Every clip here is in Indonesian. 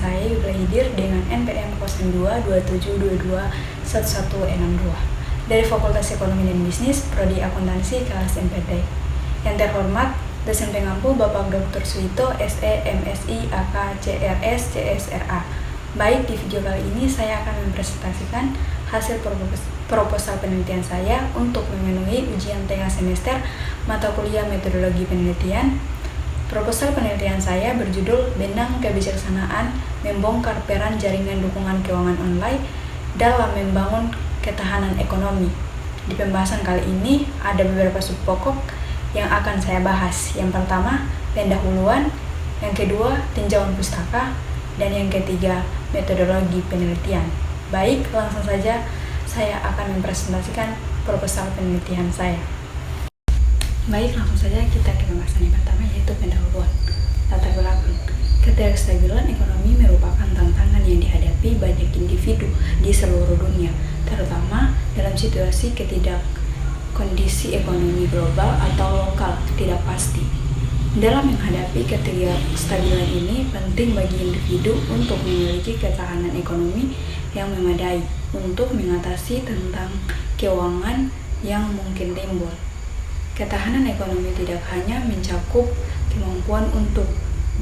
saya Ibrahim dengan NPM 0227221162 dari Fakultas Ekonomi dan Bisnis, Prodi Akuntansi kelas MPT. Yang terhormat, dosen pengampu Bapak Dr. Suito, SE, MSI, AK, CRS, CSRA. Baik, di video kali ini saya akan mempresentasikan hasil proposal penelitian saya untuk memenuhi ujian tengah semester mata kuliah metodologi penelitian. Proposal penelitian saya berjudul Benang Kebijaksanaan Membongkar Peran Jaringan Dukungan Keuangan Online dalam Membangun Ketahanan Ekonomi. Di pembahasan kali ini ada beberapa sub pokok yang akan saya bahas. Yang pertama, pendahuluan, yang kedua, tinjauan pustaka, dan yang ketiga, metodologi penelitian. Baik, langsung saja saya akan mempresentasikan proposal penelitian saya. Baik, langsung saja kita ke pembahasan yang pertama, yaitu pendahuluan. Latar belakang. Ketidakstabilan ekonomi merupakan tantangan yang dihadapi banyak individu di seluruh dunia, terutama dalam situasi kondisi ekonomi global atau lokal tidak pasti. Dalam menghadapi ketidakstabilan ini, penting bagi individu untuk memiliki ketahanan ekonomi yang memadai untuk mengatasi tentang keuangan yang mungkin timbul. Ketahanan ekonomi tidak hanya mencakup kemampuan untuk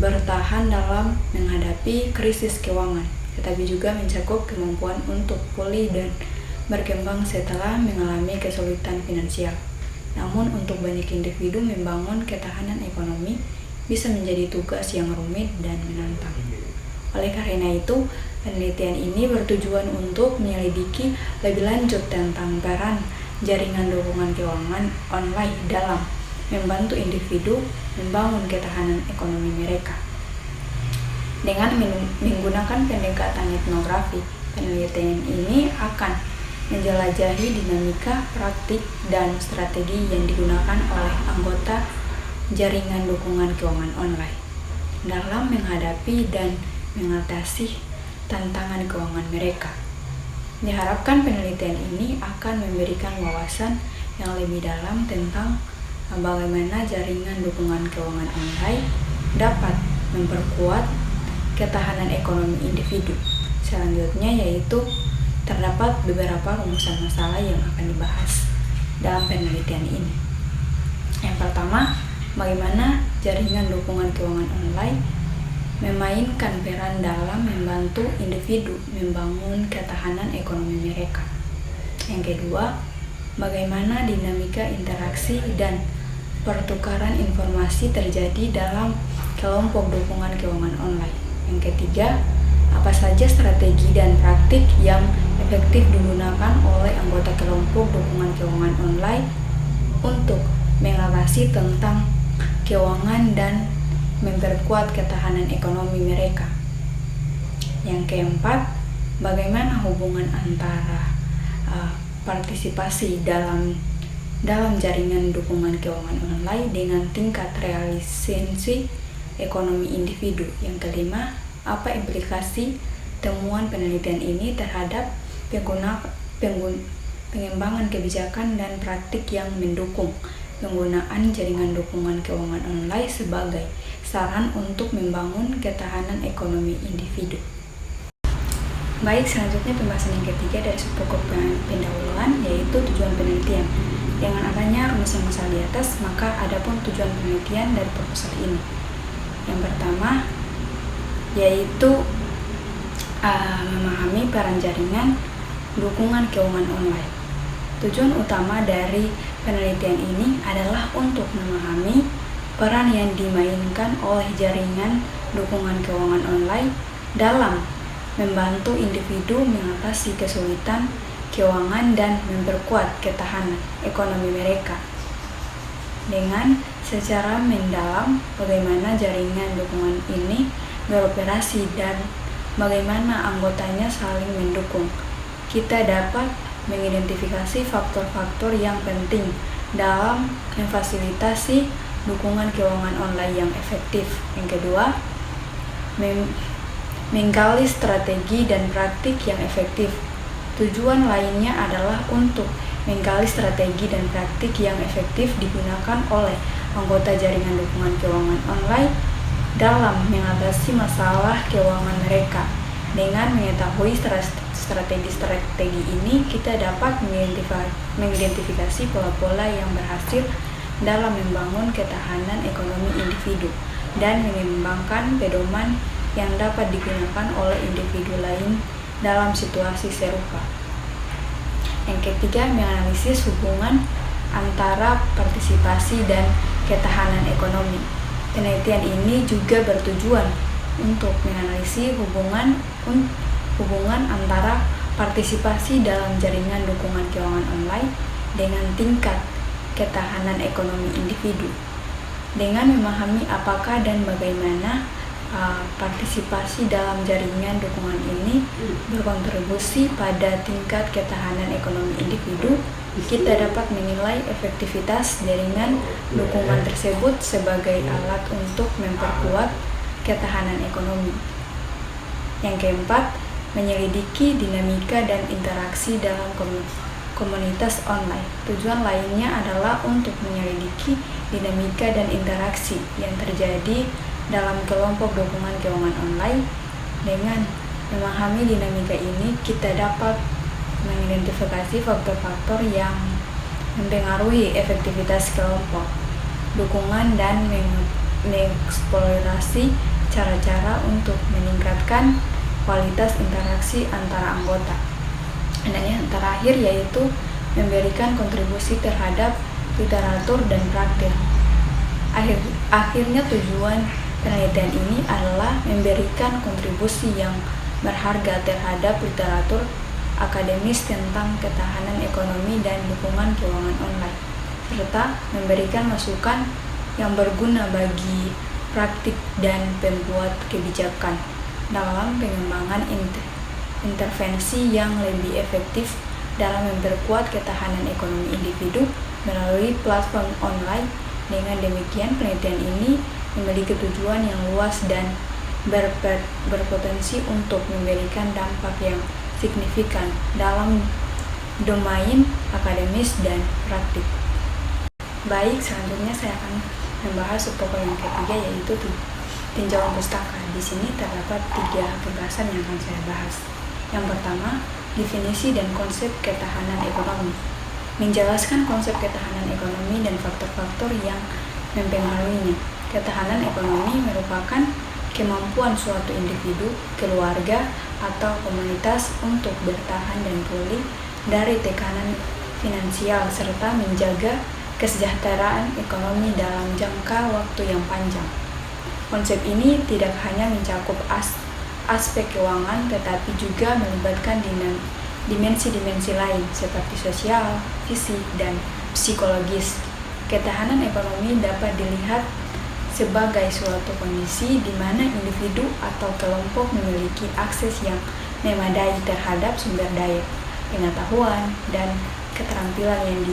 bertahan dalam menghadapi krisis keuangan, tetapi juga mencakup kemampuan untuk pulih dan berkembang setelah mengalami kesulitan finansial. Namun, untuk banyak individu, membangun ketahanan ekonomi bisa menjadi tugas yang rumit dan menantang. Oleh karena itu, penelitian ini bertujuan untuk menyelidiki lebih lanjut tentang peran jaringan dukungan keuangan online dalam membantu individu membangun ketahanan ekonomi mereka. Dengan menggunakan pendekatan etnografi, penelitian ini akan menjelajahi dinamika, praktik, dan strategi yang digunakan oleh anggota jaringan dukungan keuangan online dalam menghadapi dan mengatasi tantangan keuangan mereka. Diharapkan penelitian ini akan memberikan wawasan yang lebih dalam tentang bagaimana jaringan dukungan keuangan online dapat memperkuat ketahanan ekonomi individu. Selanjutnya yaitu terdapat beberapa rumusan masalah yang akan dibahas dalam penelitian ini. Yang pertama, bagaimana jaringan dukungan keuangan online memainkan peran dalam membantu individu membangun ketahanan ekonomi mereka. Yang kedua, bagaimana dinamika interaksi dan pertukaran informasi terjadi dalam kelompok dukungan keuangan online. Yang ketiga, apa saja strategi dan praktik yang efektif digunakan oleh anggota kelompok dukungan keuangan online untuk mengatasi tentang keuangan dan memperkuat ketahanan ekonomi mereka. Yang keempat, bagaimana hubungan antara partisipasi dalam jaringan dukungan keuangan online dengan tingkat realisasi ekonomi individu. Yang kelima, apa implikasi temuan penelitian ini terhadap pengembangan kebijakan dan praktik yang mendukung penggunaan jaringan dukungan keuangan online sebagai saran untuk membangun ketahanan ekonomi individu. Baik, selanjutnya pembahasan yang ketiga dari subpokok pendahuluan, yaitu tujuan penelitian. Dengan adanya rumusan masalah di atas, maka ada pun tujuan penelitian dari proposal ini. Yang pertama, yaitu memahami peran jaringan dukungan keuangan online. Tujuan utama dari penelitian ini adalah untuk memahami peran yang dimainkan oleh jaringan dukungan keuangan online dalam membantu individu mengatasi kesulitan keuangan dan memperkuat ketahanan ekonomi mereka. Dengan secara mendalam bagaimana jaringan dukungan ini beroperasi dan bagaimana anggotanya saling mendukung, kita dapat mengidentifikasi faktor-faktor yang penting dalam memfasilitasi dukungan keuangan online yang efektif. Yang kedua, menggali strategi dan praktik yang efektif. Tujuan lainnya adalah untuk menggali strategi dan praktik yang efektif digunakan oleh anggota jaringan dukungan keuangan online dalam mengatasi masalah keuangan mereka. Dengan mengetahui strategi-strategi ini, kita dapat mengidentifikasi pola-pola yang berhasil dalam membangun ketahanan ekonomi individu dan mengembangkan pedoman yang dapat digunakan oleh individu lain dalam situasi serupa. Yang ketiga, menganalisis hubungan antara partisipasi dan ketahanan ekonomi. Penelitian ini juga bertujuan untuk menganalisis hubungan antara partisipasi dalam jaringan dukungan keuangan online dengan tingkat ketahanan ekonomi individu. Dengan memahami apakah dan bagaimana partisipasi dalam jaringan dukungan ini berkontribusi pada tingkat ketahanan ekonomi individu, kita dapat menilai efektivitas jaringan dukungan tersebut sebagai alat untuk memperkuat ketahanan ekonomi. Yang keempat, menyelidiki dinamika dan interaksi dalam komunitas online. Tujuan lainnya adalah untuk menyelidiki dinamika dan interaksi yang terjadi dalam kelompok dukungan keuangan online. Dengan memahami dinamika ini, kita dapat mengidentifikasi faktor-faktor yang mempengaruhi efektivitas kelompok dukungan dan mengeksplorasi cara-cara untuk meningkatkan kualitas interaksi antara anggota. Dan yang terakhir yaitu memberikan kontribusi terhadap literatur dan praktik. Akhirnya tujuan penelitian ini adalah memberikan kontribusi yang berharga terhadap literatur akademis tentang ketahanan ekonomi dan dukungan keuangan online, serta memberikan masukan yang berguna bagi praktik dan pembuat kebijakan dalam pengembangan intervensi yang lebih efektif dalam memperkuat ketahanan ekonomi individu melalui platform online. Dengan demikian, penelitian ini memiliki tujuan yang luas dan berpotensi untuk memberikan dampak yang signifikan dalam domain akademis dan praktik. Baik, selanjutnya saya akan membahas subtopik yang ketiga, yaitu tinjauan pustaka. Di sini terdapat 3 pembahasan yang akan saya bahas. Yang pertama, definisi dan konsep ketahanan ekonomi. Menjelaskan konsep ketahanan ekonomi dan faktor-faktor yang mempengaruhinya. Ketahanan ekonomi merupakan kemampuan suatu individu, keluarga, atau komunitas untuk bertahan dan pulih dari tekanan finansial serta menjaga kesejahteraan ekonomi dalam jangka waktu yang panjang. Konsep ini tidak hanya mencakup aspek keuangan, tetapi juga melibatkan dimensi-dimensi lain seperti sosial, fisik, dan psikologis. Ketahanan ekonomi dapat dilihat sebagai suatu kondisi di mana individu atau kelompok memiliki akses yang memadai terhadap sumber daya, pengetahuan, dan keterampilan yang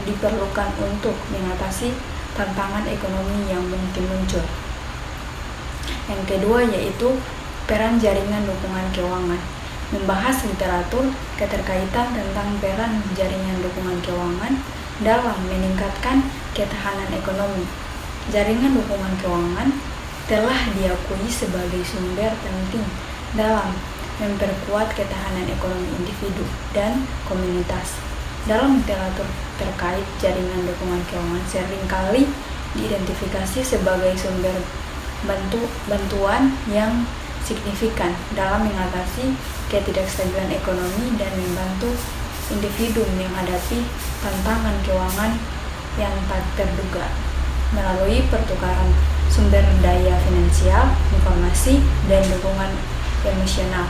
diperlukan untuk mengatasi tantangan ekonomi yang mungkin muncul. Yang kedua yaitu peran jaringan dukungan keuangan. Membahas literatur keterkaitan tentang peran jaringan dukungan keuangan dalam meningkatkan ketahanan ekonomi. Jaringan dukungan keuangan telah diakui sebagai sumber penting dalam memperkuat ketahanan ekonomi individu dan komunitas. Dalam literatur terkait jaringan dukungan keuangan seringkali diidentifikasi sebagai sumber bantuan yang signifikan dalam mengatasi ketidakstabilan ekonomi dan membantu individu menghadapi tantangan keuangan yang tak terduga melalui pertukaran sumber daya finansial, informasi, dan dukungan emosional.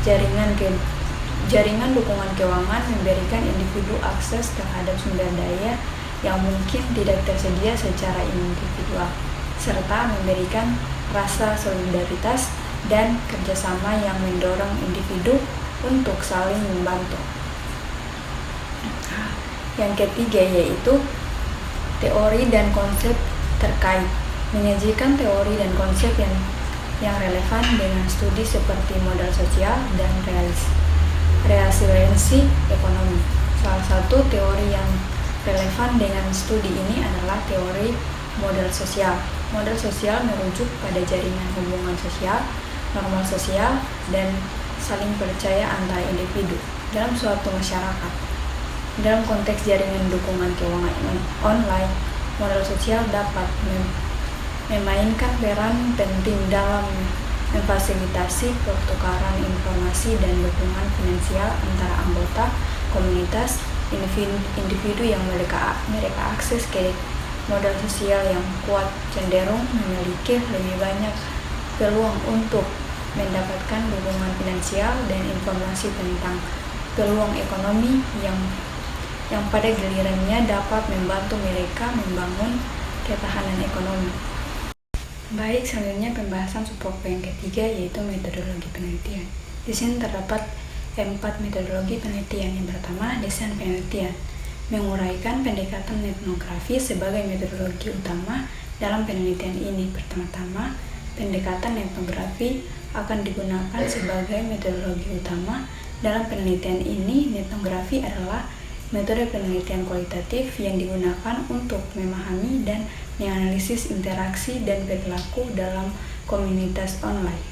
Jaringan dukungan keuangan memberikan individu akses terhadap sumber daya yang mungkin tidak tersedia secara individual, serta memberikan rasa solidaritas dan kerjasama yang mendorong individu untuk saling membantu. Yang ketiga yaitu teori dan konsep terkait. Menyajikan teori dan konsep yang relevan dengan studi seperti modal sosial dan resiliensi ekonomi. Salah satu teori yang relevan dengan studi ini adalah teori modal sosial Model sosial merujuk pada jaringan hubungan sosial, normal sosial, dan saling percaya antara individu dalam suatu masyarakat. Dalam konteks jaringan dukungan keuangan online, model sosial dapat memainkan peran penting dalam memfasilitasi pertukaran informasi dan dukungan finansial antara anggota komunitas. Individu yang mereka akses ke modal sosial yang kuat cenderung memiliki lebih banyak peluang untuk mendapatkan dukungan finansial dan informasi tentang peluang ekonomi yang pada gilirannya dapat membantu mereka membangun ketahanan ekonomi. Baik, selanjutnya pembahasan subkelompok yang ketiga, yaitu metodologi penelitian. Di sini terdapat 4 metodologi penelitian. Yang pertama, desain penelitian, menguraikan pendekatan etnografi sebagai metodologi utama dalam penelitian ini. Pertama-tama, pendekatan etnografi akan digunakan sebagai metodologi utama dalam penelitian ini. Etnografi adalah metode penelitian kualitatif yang digunakan untuk memahami dan menganalisis interaksi dan perilaku dalam komunitas online.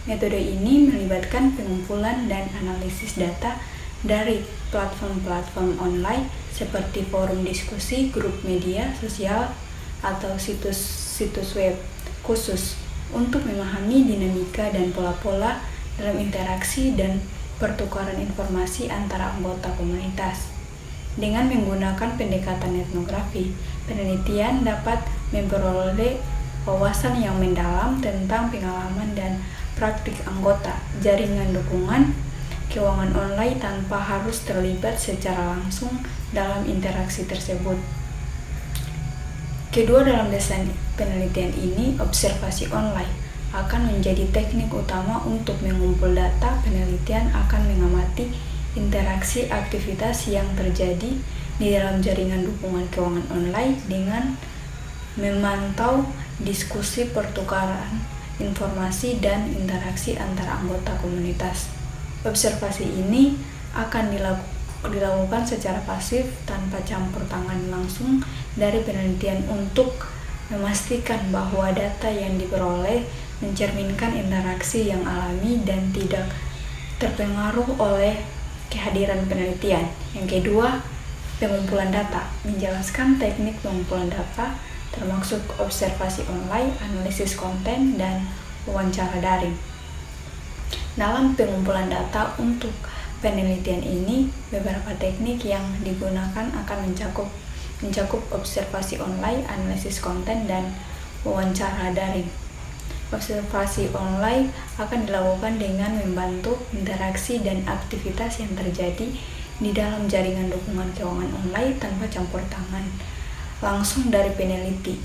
Metode ini melibatkan pengumpulan dan analisis data dari platform-platform online seperti forum diskusi, grup media sosial, atau situs web khusus untuk memahami dinamika dan pola-pola dalam interaksi dan pertukaran informasi antara anggota komunitas. Dengan menggunakan pendekatan etnografi, penelitian dapat memperoleh wawasan yang mendalam tentang pengalaman dan praktik anggota jaringan dukungan keuangan online tanpa harus terlibat secara langsung dalam interaksi tersebut. Kedua, dalam desain penelitian ini, observasi online akan menjadi teknik utama untuk mengumpul data. Penelitian akan mengamati interaksi aktivitas yang terjadi di dalam jaringan dukungan keuangan online dengan memantau diskusi, pertukaran informasi, dan interaksi antara anggota komunitas. Observasi ini akan dilakukan secara pasif tanpa campur tangan langsung dari penelitian untuk memastikan bahwa data yang diperoleh mencerminkan interaksi yang alami dan tidak terpengaruh oleh kehadiran penelitian. Yang kedua, pengumpulan data, menjelaskan teknik pengumpulan data termasuk observasi online, analisis konten, dan wawancara daring. Dalam pengumpulan data untuk penelitian ini, beberapa teknik yang digunakan akan mencakup observasi online, analisis konten, dan wawancara daring. Observasi online akan dilakukan dengan membantu interaksi dan aktivitas yang terjadi di dalam jaringan dukungan keuangan online tanpa campur tangan langsung dari peneliti.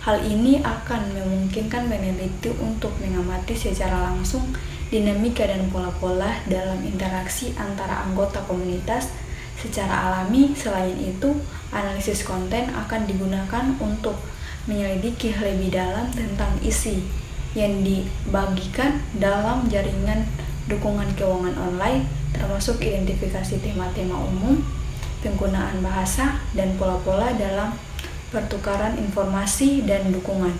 Hal ini akan memungkinkan peneliti untuk mengamati secara langsung dinamika dan pola-pola dalam interaksi antara anggota komunitas secara alami. Selain itu, analisis konten akan digunakan untuk menyelidiki lebih dalam tentang isi yang dibagikan dalam jaringan dukungan keuangan online, termasuk identifikasi tema-tema umum, penggunaan bahasa, dan pola-pola dalam pertukaran informasi dan dukungan.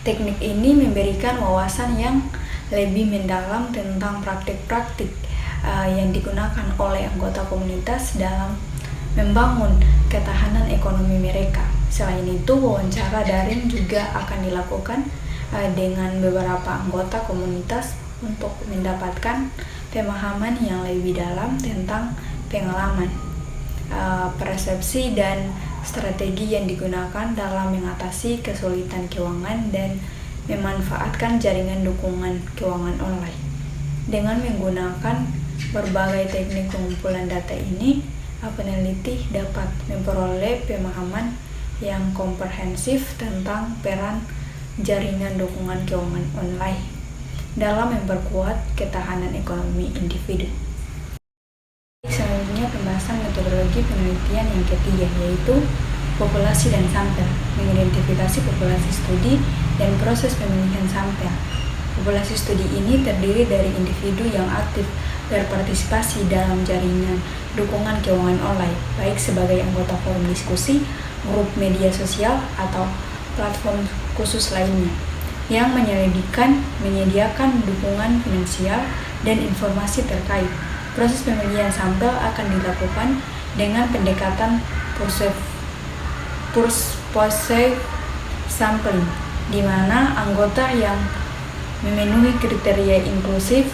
Teknik ini memberikan wawasan yang lebih mendalam tentang praktik-praktik yang digunakan oleh anggota komunitas dalam membangun ketahanan ekonomi mereka. Selain itu, wawancara daring juga akan dilakukan dengan beberapa anggota komunitas untuk mendapatkan pemahaman yang lebih dalam tentang pengalaman, persepsi, dan strategi yang digunakan dalam mengatasi kesulitan keuangan dan memanfaatkan jaringan dukungan keuangan online. Dengan menggunakan berbagai teknik pengumpulan data ini, peneliti dapat memperoleh pemahaman yang komprehensif tentang peran jaringan dukungan keuangan online dalam memperkuat ketahanan ekonomi individu. Selanjutnya, pembahasan metodologi penelitian yang ketiga, yaitu populasi dan sampel, mengidentifikasi populasi studi dan proses pemilihan sampel. Populasi studi ini terdiri dari individu yang aktif berpartisipasi dalam jaringan dukungan keuangan online, baik sebagai anggota forum diskusi, grup media sosial, atau platform khusus lainnya yang menyediakan dukungan finansial dan informasi terkait. Proses pemilihan sampel akan dilakukan dengan pendekatan persuasive sampling, di mana anggota yang memenuhi kriteria inklusif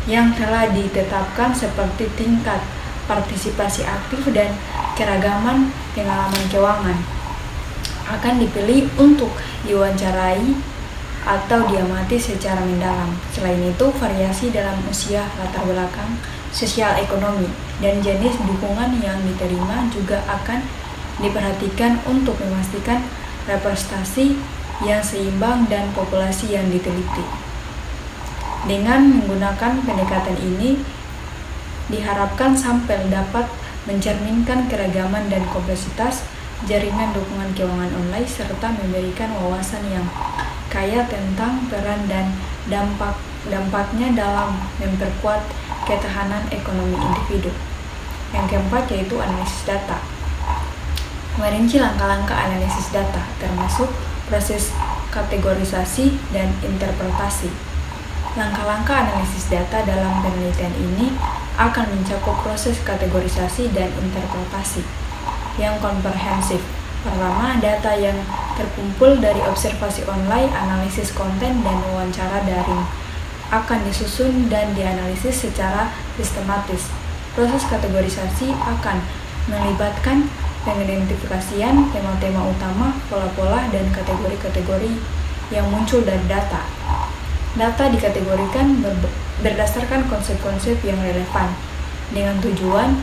yang telah ditetapkan seperti tingkat partisipasi aktif dan keragaman pengalaman keuangan akan dipilih untuk diwawancarai atau diamati secara mendalam. Selain itu, variasi dalam usia, latar belakang, sosial ekonomi, dan jenis dukungan yang diterima juga akan diperhatikan untuk memastikan representasi yang seimbang dan populasi yang diteliti. Dengan menggunakan pendekatan ini, diharapkan sampel dapat mencerminkan keragaman dan kompleksitas jaringan dukungan keuangan online serta memberikan wawasan yang kaya tentang peran dan dampaknya dalam memperkuat ketahanan ekonomi individu. Yang keempat yaitu analisis data. Merinci langkah-langkah analisis data termasuk proses kategorisasi dan interpretasi. Langkah-langkah analisis data dalam penelitian ini akan mencakup proses kategorisasi dan interpretasi yang komprehensif. Pertama, data yang terkumpul dari observasi online, analisis konten, dan wawancara daring akan disusun dan dianalisis secara sistematis. Proses kategorisasi akan melibatkan pengidentifikasian tema-tema utama, pola-pola, dan kategori-kategori yang muncul dari data. Data dikategorikan berdasarkan konsep-konsep yang relevan dengan tujuan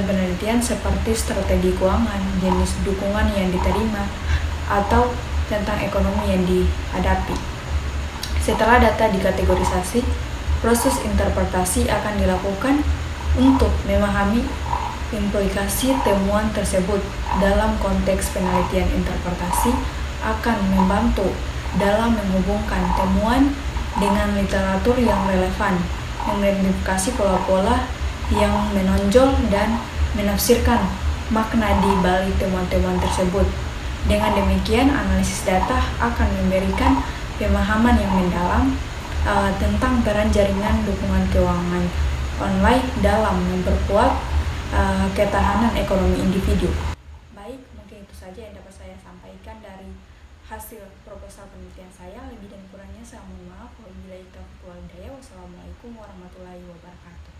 penelitian seperti strategi keuangan, jenis dukungan yang diterima, atau tentang ekonomi yang dihadapi. Setelah data dikategorisasi, proses interpretasi akan dilakukan untuk memahami implikasi temuan tersebut. Dalam konteks penelitian, interpretasi akan membantu dalam menghubungkan temuan dengan literatur yang relevan, mengidentifikasi pola-pola yang menonjol dan menafsirkan makna di balik temuan-temuan tersebut. Dengan demikian, analisis data akan memberikan pemahaman yang mendalam tentang peran jaringan dukungan keuangan online dalam memperkuat ketahanan ekonomi individu. Baik, mungkin itu saja yang dapat saya sampaikan dari hasil proposal penelitian saya. Lebih dan kurangnya saya mohon maaf. Wabillahi taufiq wal hidayah. Wassalamualaikum warahmatullahi wabarakatuh.